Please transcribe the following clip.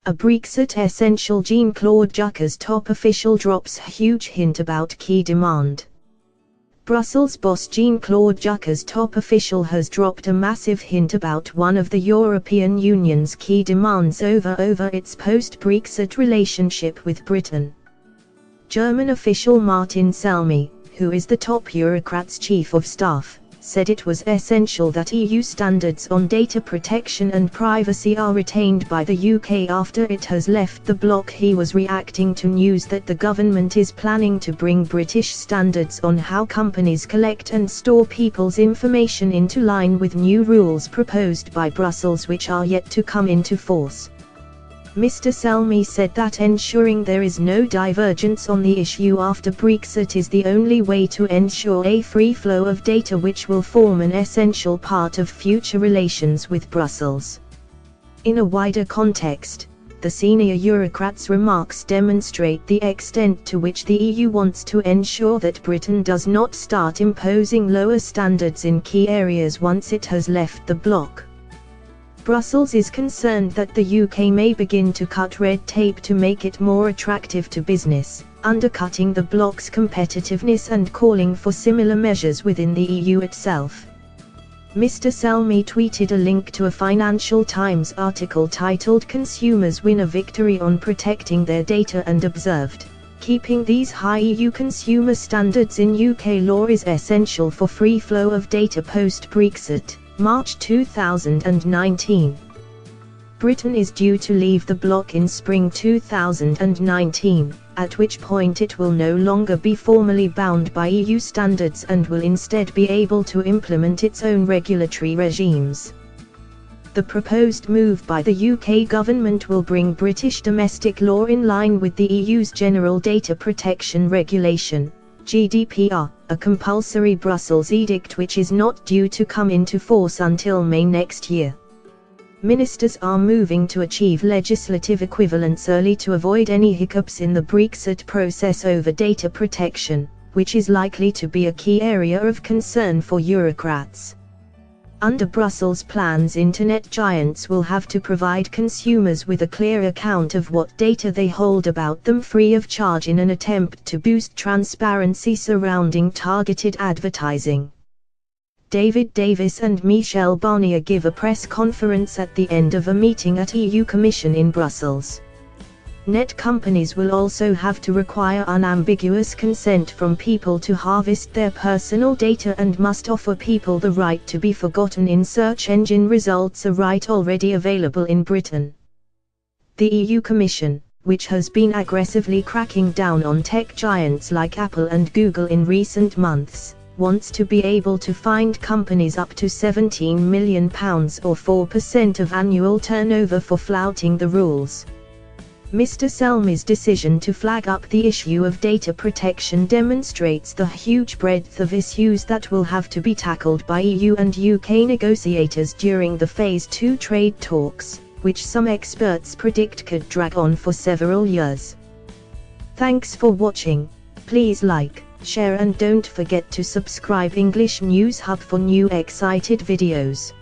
A Brexit essential. Jean-Claude Juncker's top official drops huge hint about key demand. Brussels boss Jean-Claude Juncker's top official has dropped a massive hint about one of the European Union's key demands over its post-Brexit relationship with Britain. German official Martin Selmy, who is the top bureaucrat's chief of staff, said it was essential that EU standards on data protection and privacy are retained by the UK after it has left the bloc. He was reacting to news that the government is planning to bring British standards on how companies collect and store people's information into line with new rules proposed by Brussels, which are yet to come into force. Mr. Selmy said that ensuring there is no divergence on the issue after Brexit is the only way to ensure a free flow of data, which will form an essential part of future relations with Brussels. In a wider context, the senior bureaucrat's remarks demonstrate the extent to which the EU wants to ensure that Britain does not start imposing lower standards in key areas once it has left the bloc. Brussels is concerned that the UK may begin to cut red tape to make it more attractive to business, undercutting the bloc's competitiveness and calling for similar measures within the EU itself. Mr. Selmy tweeted a link to a Financial Times article titled "Consumers Win a Victory on Protecting Their Data" and observed, "Keeping these high EU consumer standards in UK law is essential for free flow of data post-Brexit." March 2019. Britain is due to leave the bloc in spring 2019, at which point it will no longer be formally bound by EU standards and will instead be able to implement its own regulatory regimes. The proposed move by the UK government will bring British domestic law in line with the EU's General Data Protection Regulation, GDPR, a compulsory Brussels edict which is not due to come into force until May next year. Ministers are moving to achieve legislative equivalence early to avoid any hiccups in the Brexit process over data protection, which is likely to be a key area of concern for bureaucrats. Under Brussels plans, internet giants will have to provide consumers with a clear account of what data they hold about them free of charge in an attempt to boost transparency surrounding targeted advertising. David Davis and Michel Barnier give a press conference at the end of a meeting at EU Commission in Brussels. Net companies will also have to require unambiguous consent from people to harvest their personal data and must offer people the right to be forgotten in search engine results, a right already available in Britain. The EU Commission, which has been aggressively cracking down on tech giants like Apple and Google in recent months, wants to be able to fine companies up to £17 million or 4% of annual turnover for flouting the rules. Mr. Selmy's decision to flag up the issue of data protection demonstrates the huge breadth of issues that will have to be tackled by EU and UK negotiators during the Phase 2 trade talks, which some experts predict could drag on for several years. Thanks for watching. Please like, share and don't forget to subscribe English News Hub for new excited videos.